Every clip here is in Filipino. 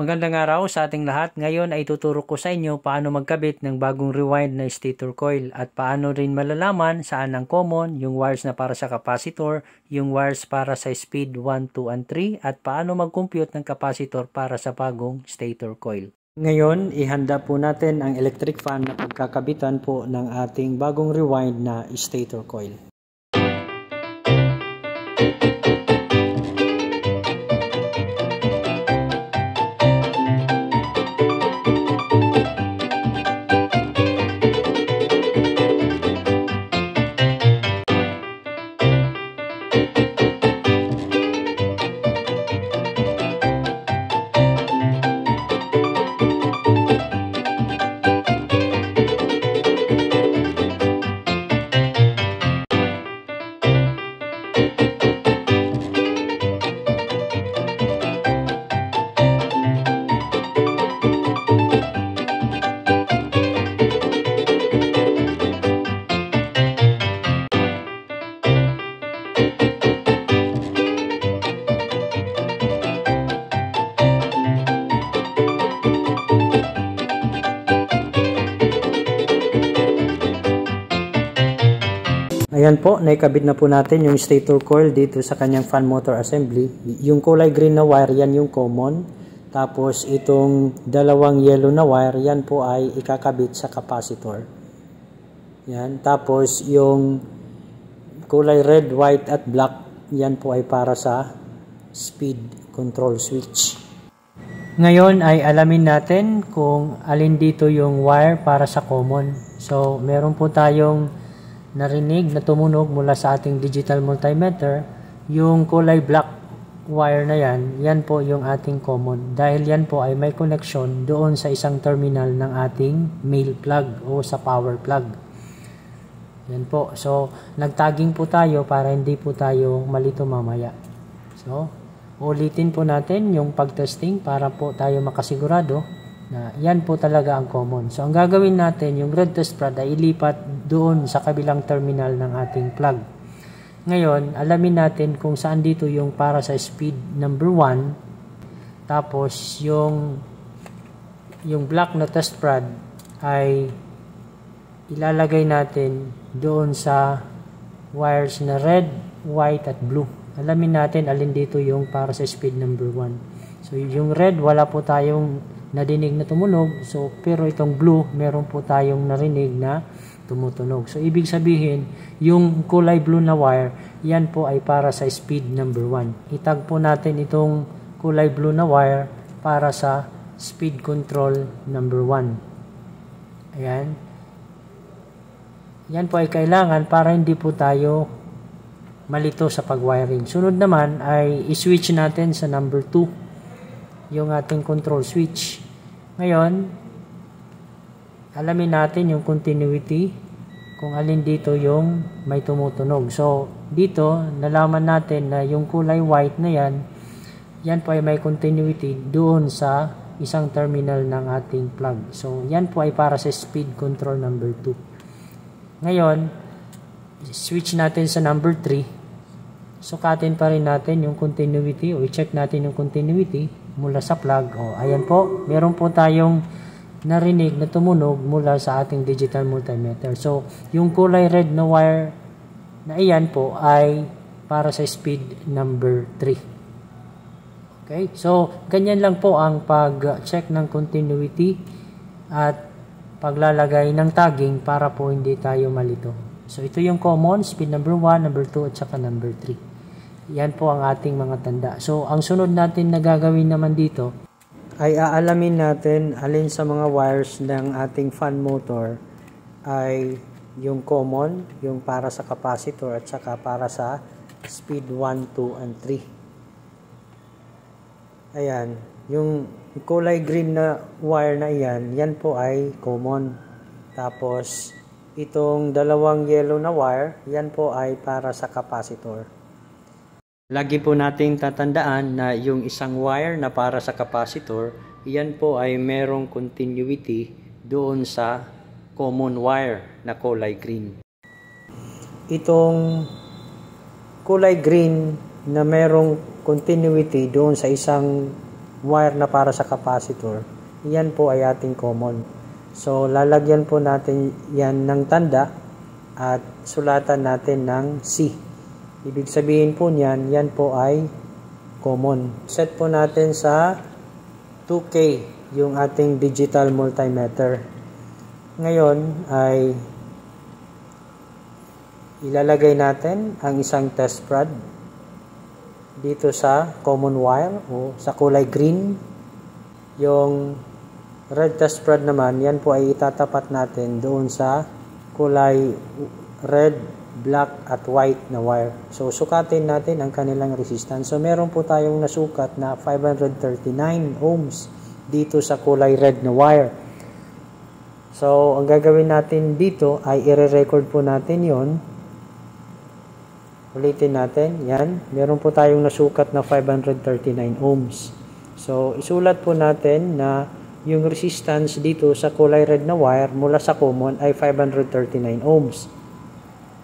Magandang araw sa ating lahat. Ngayon ay tuturo ko sa inyo paano magkabit ng bagong rewind na stator coil at paano rin malalaman saan ang common, yung wires na para sa capacitor, yung wires para sa speed 1, 2, and 3 at paano mag-compute ng capacitor para sa bagong stator coil. Ngayon, ihanda po natin ang electric fan na pagkakabitan po ng ating bagong rewind na stator coil. Ayan po, naikabit na po natin yung stator coil dito sa kanyang fan motor assembly. Yung kulay green na wire, yan yung common. Tapos itong dalawang yellow na wire, yan po ay ikakabit sa capacitor. Yan. Tapos yung kulay red, white at black, yan po ay para sa speed control switch. Ngayon ay alamin natin kung alin dito yung wire para sa common. So meron po tayong narinig na tumunog mula sa ating digital multimeter. Yung kulay black wire na yan po yung ating common. Dahil yan po ay may connection doon sa isang terminal ng ating male plug o sa power plug. Yan po. So, nagtagging po tayo para hindi po tayo malito mamaya. So, ulitin po natin yung pagtesting para po tayo makasigurado na yan po talaga ang common. So, ang gagawin natin, yung red test rod ay ilipat doon sa kabilang terminal ng ating plug. Ngayon, alamin natin kung saan dito yung para sa speed number 1. Tapos, yung black na test rod ay ilalagay natin doon sa wires na red, white, at blue. Alamin natin alin dito yung para sa speed number 1. So, yung red, wala po tayong nadinig na tumunog. So, pero itong blue, meron po tayong narinig na tumutunog. So, ibig sabihin, yung kulay blue na wire, yan po ay para sa speed number 1. Itag po natin itong kulay blue na wire para sa speed control number 1. Ayan. Yan po ay kailangan para hindi po tayo malito sa pag-wiring. Sunod naman ay i-switch natin sa number 2. Yung ating control switch. Ngayon, alamin natin yung continuity kung alin dito yung may tumutunog. So, dito, nalaman natin na yung kulay white na yan po ay may continuity doon sa isang terminal ng ating plug. So, yan po ay para sa speed control number 2. Ngayon, switch natin sa number 3. Sukatin pa rin natin yung continuity o i-check natin yung continuity mula sa plug. O, ayan po, meron po tayong narinig na tumunog mula sa ating digital multimeter. So, yung kulay red na wire na iyan po ay para sa speed number 3. Okay? So, ganyan lang po ang pag-check ng continuity at paglalagay ng tagging para po hindi tayo malito. So, ito yung common, speed number 1, number 2, at saka number 3. Yan po ang ating mga tanda. So, ang sunod natin na gagawin naman dito ay aalamin natin alin sa mga wires ng ating fan motor ay yung common, yung para sa capacitor at saka para sa speed 1, 2, and 3. Ayan. Yung kulay green na wire na iyan, yan po ay common. Tapos, itong dalawang yellow na wire, yan po ay para sa capacitor. Lagi po nating tatandaan na yung isang wire na para sa capacitor, yan po ay merong continuity doon sa common wire na kulay green. Itong kulay green na merong continuity doon sa isang wire na para sa capacitor, yan po ay ating common. So, lalagyan po natin yan ng tanda at sulatan natin ng C. Ibig sabihin po niyan, yan po ay common. Set po natin sa 2K yung ating digital multimeter. Ngayon ay ilalagay natin ang isang test rod dito sa common wire o sa kulay green. Yung red test rod naman, yan po ay itatapat natin doon sa kulay red, black at white na wire. So, sukatin natin ang kanilang resistance. So, meron po tayong nasukat na 539 ohms dito sa kulay red na wire. So, ang gagawin natin dito ay i-record po natin yon. Ulitin natin. Yan. Meron po tayong nasukat na 539 ohms. So, isulat po natin na yung resistance dito sa kulay red na wire mula sa common ay 539 ohms.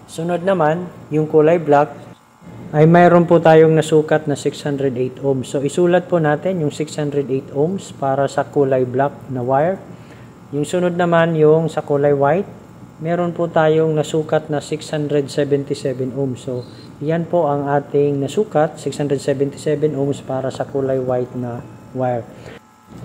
Sunod naman, yung kulay black ay mayroon po tayong nasukat na 608 ohms. So, isulat po natin yung 608 ohms para sa kulay black na wire. Yung sunod naman, yung sa kulay white, meron po tayong nasukat na 677 ohms. So, yan po ang ating nasukat, 677 ohms para sa kulay white na wire.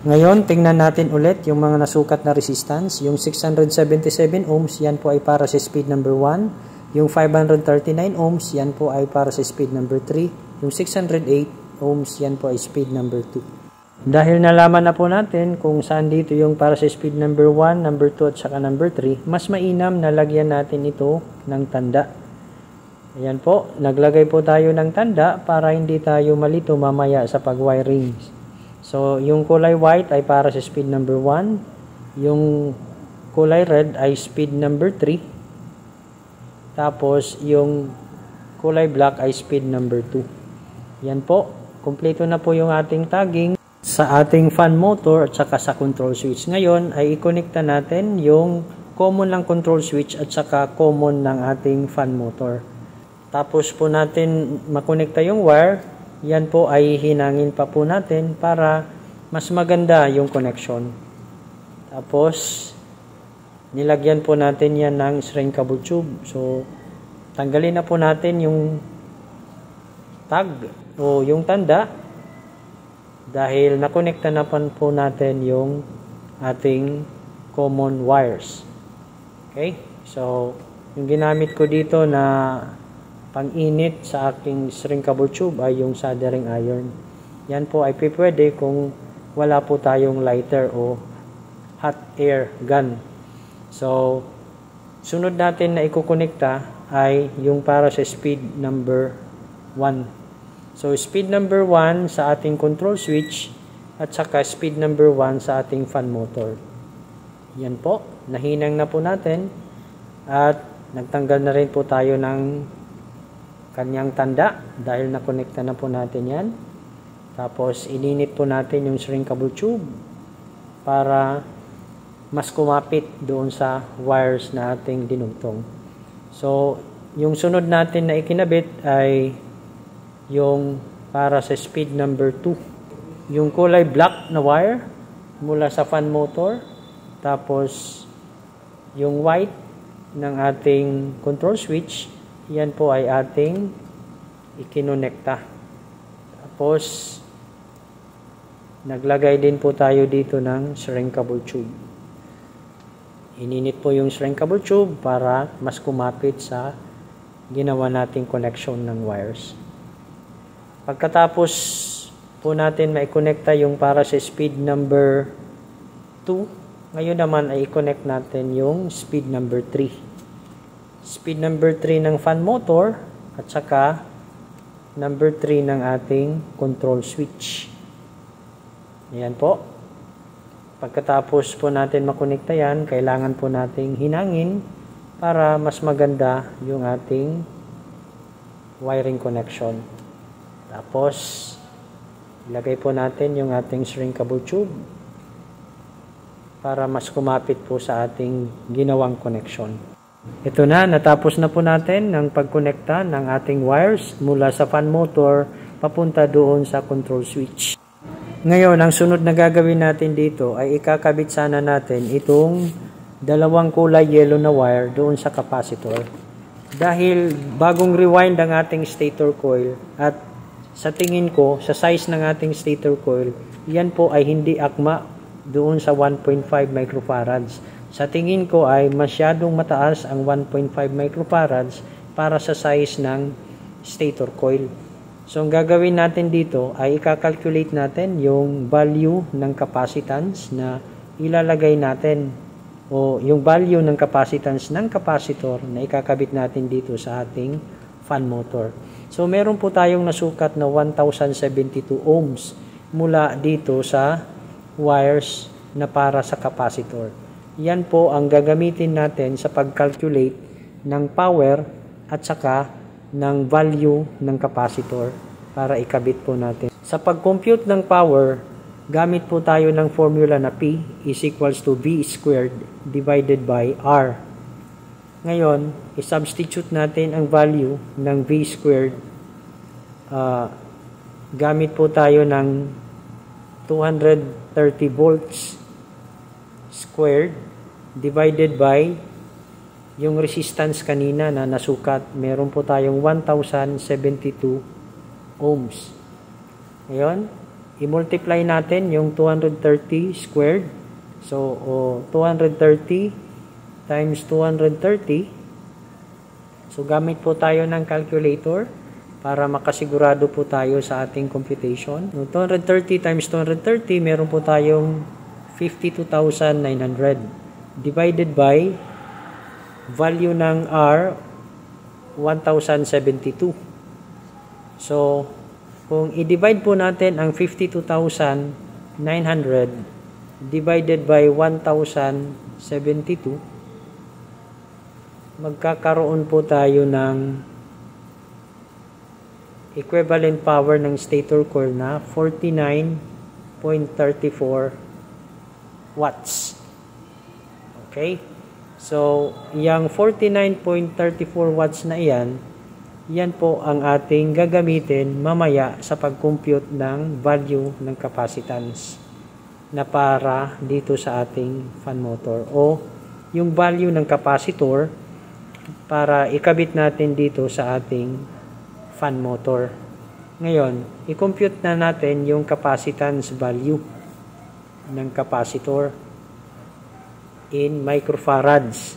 Ngayon, tingnan natin ulit yung mga nasukat na resistance. Yung 677 ohms, yan po ay para sa speed number 1. Yung 539 ohms, yan po ay para sa speed number 3. Yung 608 ohms, yan po ay speed number 2. Dahil nalaman na po natin kung saan dito yung para sa speed number 1, number 2 at saka number 3, mas mainam na lagyan natin ito ng tanda. Ayan po, naglagay po tayo ng tanda para hindi tayo malito mamaya sa pag-wiring. So, yung kulay white ay para sa speed number 1, yung kulay red ay speed number 3, tapos yung kulay black ay speed number 2. Yan po, kumpleto na po yung ating tagging sa ating fan motor at saka sa control switch. Ngayon ay i-connecta natin yung common lang control switch at saka common ng ating fan motor. Tapos po natin makonekta yung wire. Yan po ay hinangin pa po natin para mas maganda yung connection. Tapos nilagyan po natin yan ng shrinkable tube. So tanggalin na po natin yung tag o yung tanda dahil nakonekta na po natin yung ating common wires. Okay? So, yung ginamit ko dito na pang-init sa aking shrinkable tube ay yung soldering iron. Yan po ay pwede kung wala po tayong lighter o hot air gun. So, sunod natin na ikukonekta ay yung para sa speed number 1. So, speed number 1 sa ating control switch at saka speed number 1 sa ating fan motor. Yan po. Nahinang na po natin at nagtanggal na rin po tayo ng kanyang tanda dahil nakonekta na po natin yan. Tapos, ininit po natin yung shrinkable tube para mas kumapit doon sa wires na ating dinugtong. So, yung sunod natin na ikinabit ay yung para sa speed number 2. Yung kulay black na wire mula sa fan motor. Tapos, yung white ng ating control switch, yan po ay ating ikinonekta. Tapos, naglagay din po tayo dito ng shrinkable tube. Ininit po yung shrinkable tube para mas kumapit sa ginawa nating connection ng wires. Pagkatapos po natin maikonekta yung para sa speed number 2, ngayon naman ay i-connect natin yung speed number 3. Speed number 3 ng fan motor at saka number 3 ng ating control switch. Ayan po. Pagkatapos po natin makonekta yan, kailangan po nating hinangin para mas maganda yung ating wiring connection. Tapos, ilagay po natin yung ating shrinkable tube para mas kumapit po sa ating ginawang connection. Ito na, natapos na po natin ang pagkonekta ng ating wires mula sa fan motor papunta doon sa control switch. Ngayon, ang sunod na gagawin natin dito ay ikakabit sana natin itong dalawang kulay yellow na wire doon sa capacitor. Dahil bagong rewind ang ating stator coil at sa tingin ko, sa size ng ating stator coil, yan po ay hindi akma doon sa 1.5 microfarads. Sa tingin ko ay masyadong mataas ang 1.5 microfarads para sa size ng stator coil. So, ang gagawin natin dito ay ikakalculate natin yung value ng capacitance na ilalagay natin o yung value ng capacitance ng capacitor na ikakabit natin dito sa ating fan motor. So, meron po tayong nasukat na 1072 ohms mula dito sa wires na para sa capacitor. Yan po ang gagamitin natin sa pag-calculate ng power at saka ng value ng capacitor para ikabit po natin. Sa pag-compute ng power, gamit po tayo ng formula na P is equals to V squared divided by R. Ngayon, i-substitute natin ang value ng V squared. Gamit po tayo ng 230 volts squared divided by yung resistance kanina na nasukat, meron po tayong 1072 ohms. Ngayon, i-multiply natin yung 230 squared. So, 230 times 230. So, gamit po tayo ng calculator para makasigurado po tayo sa ating computation. 230 times 230, meron po tayong 52,900 divided by value ng R 1072. So kung i-divide po natin ang 52,900 divided by 1072, magkakaroon po tayo ng equivalent power ng stator coil na 49.34 watts. Okay? So, yung 49.34 watts na yan po ang ating gagamitin mamaya sa pag-compute ng value ng capacitance na para dito sa ating fan motor o yung value ng capacitor para ikabit natin dito sa ating fan motor. Ngayon, i-compute na natin yung capacitance value ng capacitor in microfarads.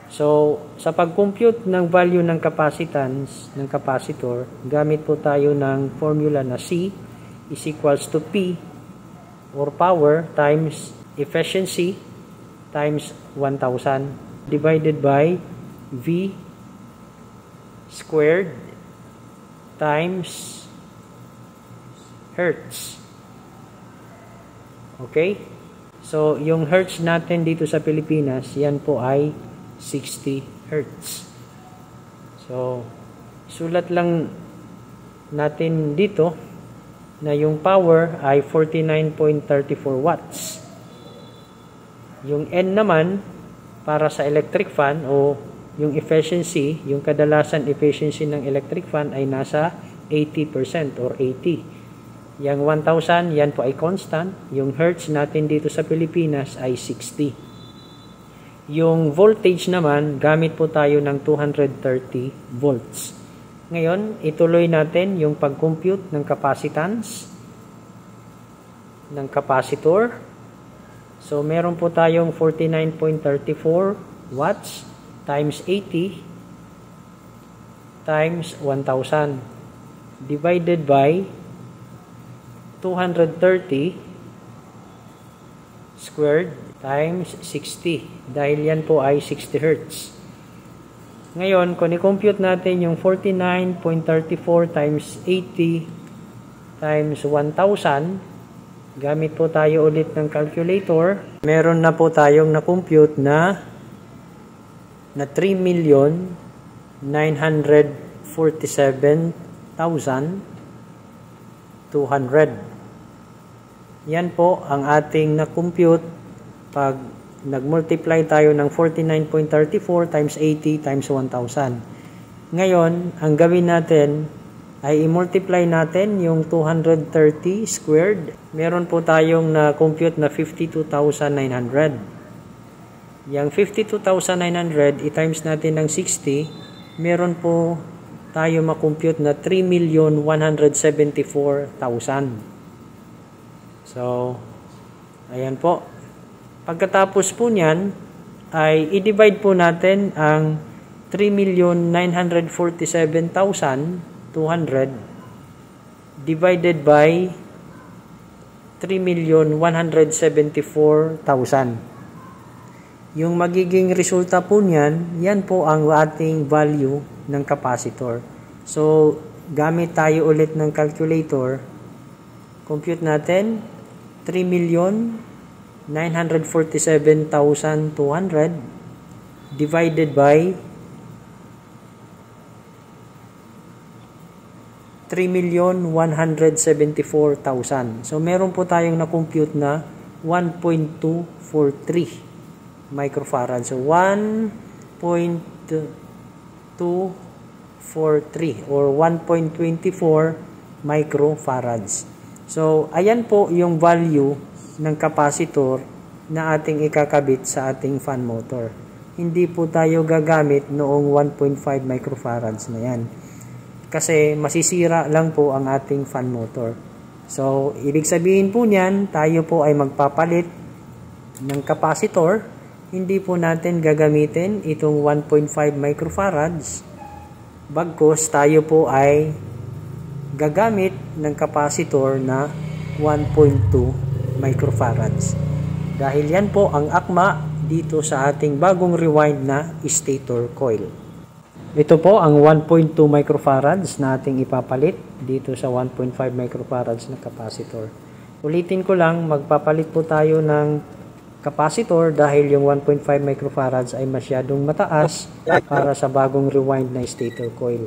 So, sa pag-compute ng value ng capacitance ng capacitor, gamit po tayo ng formula na C is equals to P or power times efficiency times 1000 divided by V squared times hertz. Okay? So, yung hertz natin dito sa Pilipinas, yan po ay 60 hertz. So, sulat lang natin dito na yung power ay 49.34 watts. Yung N naman, para sa electric fan o yung efficiency, yung kadalasan efficiency ng electric fan ay nasa 80% or 80. Yang 1,000, yan po ay constant. Yung hertz natin dito sa Pilipinas ay 60. Yung voltage naman, gamit po tayo ng 230 volts. Ngayon, ituloy natin yung pag-compute ng capacitance ng capacitor. So, meron po tayong 49.34 watts times 80 times 1,000 divided by 230 squared times 60 dahil yan po ay 60 hertz. Ngayon, kung i-compute natin yung 49.34 times 80 times 1,000, gamit po tayo ulit ng calculator. Meron na po tayong na-compute na 3,947,200. Yan po ang ating na-compute pag nag-multiply tayo ng 49.34 times 80 times 1,000. Ngayon, ang gawin natin, ay i-multiply natin yung 230 squared. Meron po tayong na-compute na 52,900. Yung 52,900 i-times natin ng 60, meron po tayo ma-compute na 3,174,000. So, ayan po. Pagkatapos po niyan, ay i-divide po natin ang 3,947,200 divided by 3,174,000. Yung magiging resulta po niyan, yan po ang ating value ng capacitor. So, gamit tayo ulit ng calculator. Compute natin 3,947,200 divided by 3,174,000. So, meron po tayong na-compute na 1.243 microfarad. So, 1.243 or 1.24 microfarads. So, ayan po yung value ng capacitor na ating ikakabit sa ating fan motor. Hindi po tayo gagamit noong 1.5 microfarads na yan. Kasi masisira lang po ang ating fan motor. So, ibig sabihin po niyan, tayo po ay magpapalit ng capacitor. Hindi po natin gagamitin itong 1.5 microfarads. Bagkus, tayo po ay gagamit ng capacitor na 1.2 microfarads. Dahil yan po ang akma dito sa ating bagong rewind na stator coil. Ito po ang 1.2 microfarads na ating ipapalit dito sa 1.5 microfarads na capacitor. Ulitin ko lang, magpapalit po tayo ng capacitor dahil yung 1.5 microfarads ay masyadong mataas para sa bagong rewind na stator coil.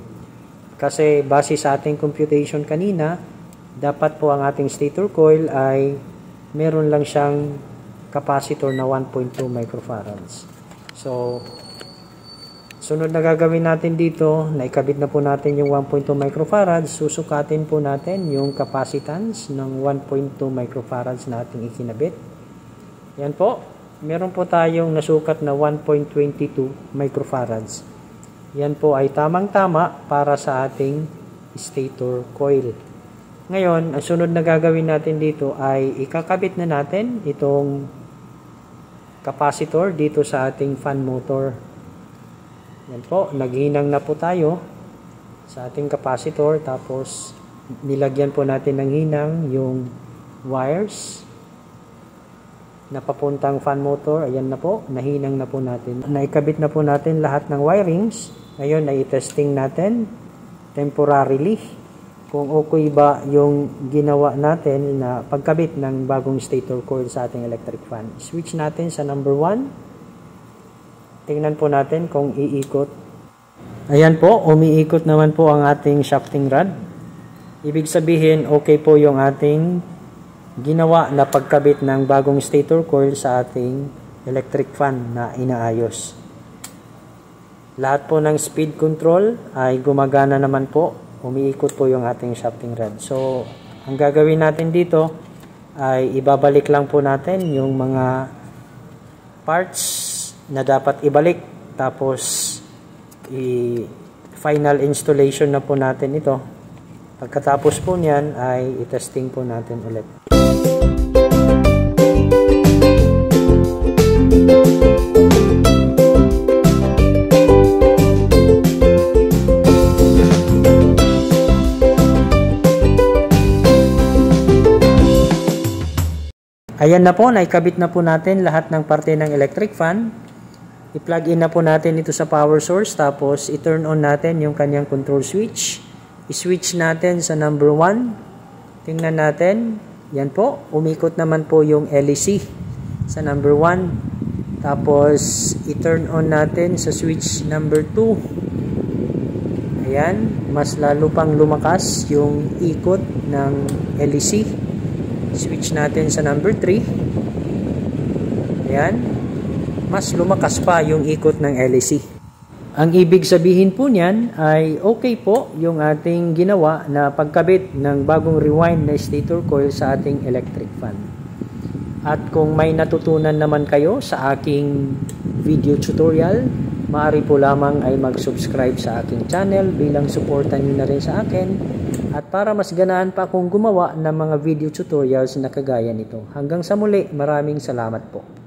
Kasi base sa ating computation kanina, dapat po ang ating stator coil ay meron lang siyang capacitor na 1.2 microfarads. So, sunod na gagawin natin dito, naikabit na po natin yung 1.2 microfarads, susukatin po natin yung capacitance ng 1.2 microfarads na ating ikinabit. Yan po, meron po tayong nasukat na 1.22 microfarads. Yan po ay tamang-tama para sa ating stator coil. Ngayon, ang sunod na gagawin natin dito ay ikakabit na natin itong capacitor dito sa ating fan motor. Yan po, naghinang na po tayo sa ating capacitor. Tapos, nilagyan po natin ng hinang yung wires na papuntang fan motor. Ayan na po, nahinang na po natin. Naikabit na po natin lahat ng wirings. Ngayon, i-testing natin temporarily kung okay ba yung ginawa natin na pagkabit ng bagong stator coil sa ating electric fan. Switch natin sa number 1. Tingnan po natin kung iikot. Ayan po, umiikot naman po ang ating shafting rod. Ibig sabihin, okay po yung ating ginawa na pagkabit ng bagong stator coil sa ating electric fan na inaayos. Lahat po ng speed control ay gumagana naman po. Umiikot po yung ating shafting rod. So, ang gagawin natin dito ay ibabalik lang po natin yung mga parts na dapat ibalik. Tapos, final installation na po natin ito. Pagkatapos po niyan ay i-testing po natin ulit. Ayan na po, naikabit na po natin lahat ng parte ng electric fan. I-plug in na po natin ito sa power source. Tapos, i-turn on natin yung kanyang control switch. I-switch natin sa number 1. Tingnan natin. Yan po, umikot naman po yung LEC sa number 1. Tapos, i-turn on natin sa switch number 2. Ayan, mas lalo pang lumakas yung ikot ng LEC. Switch natin sa number 3. Ayan. Mas lumakas pa yung ikot ng LEC. Ang ibig sabihin po niyan ay okay po yung ating ginawa na pagkabit ng bagong rewind na stator coil sa ating electric fan. At kung may natutunan naman kayo sa aking video tutorial, maaari po lamang ay mag-subscribe sa aking channel bilang suporta niyo na rin sa akin at para mas ganaan pa akong gumawa ng mga video tutorials na kagaya nito. Hanggang sa muli, maraming salamat po.